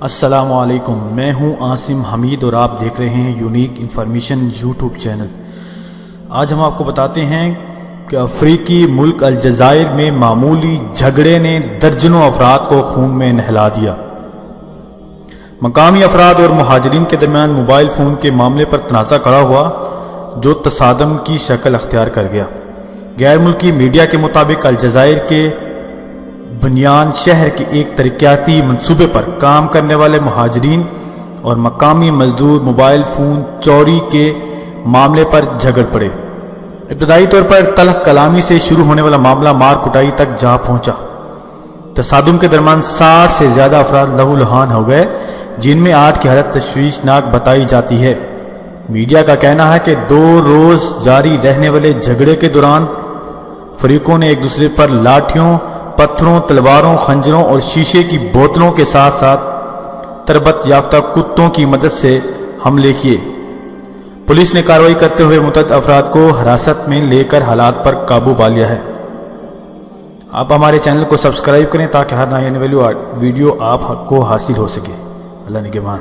السلام علیکم، میں ہوں عاصم حمید اور آپ دیکھ رہے ہیں یونیک انفارمیشن یوٹیوب چینل۔ آج ہم آپ کو بتاتے ہیں کہ افریقی ملک الجزائر میں معمولی جھگڑے نے درجنوں افراد کو خون میں نہلا دیا۔ مقامی افراد اور مہاجرین کے درمیان موبائل فون کے معاملے پر تنازع کھڑا ہوا جو تصادم کی شکل اختیار کر گیا۔ غیر ملکی میڈیا کے مطابق الجزائر کے بنیان شہر کے ایک ترقیاتی منصوبے پر کام کرنے والے مہاجرین اور مقامی مزدور موبائل فون چوری کے معاملے پر جھگڑ پڑے۔ ابتدائی طور پر تلخ کلامی سے شروع ہونے والا معاملہ مار کٹائی تک جا پہنچا۔ تصادم کے درمیان 60 سے زیادہ افراد لہو لہان ہو گئے، جن میں 8 کی حالت تشویشناک بتائی جاتی ہے۔ میڈیا کا کہنا ہے کہ 2 روز جاری رہنے والے جھگڑے کے دوران فریقوں نے ایک دوسرے پر لاٹھیوں، پتھروں، تلواروں، خنجروں اور شیشے کی بوتلوں کے ساتھ ساتھ تربت یافتہ کتوں کی مدد سے حملے کیے۔ پولیس نے کارروائی کرتے ہوئے متعدد افراد کو حراست میں لے کر حالات پر قابو پا لیا ہے۔ آپ ہمارے چینل کو سبسکرائب کریں تاکہ ہر نئی آنے والی ویڈیو آپ کو حاصل ہو سکے۔ اللہ نگہبان۔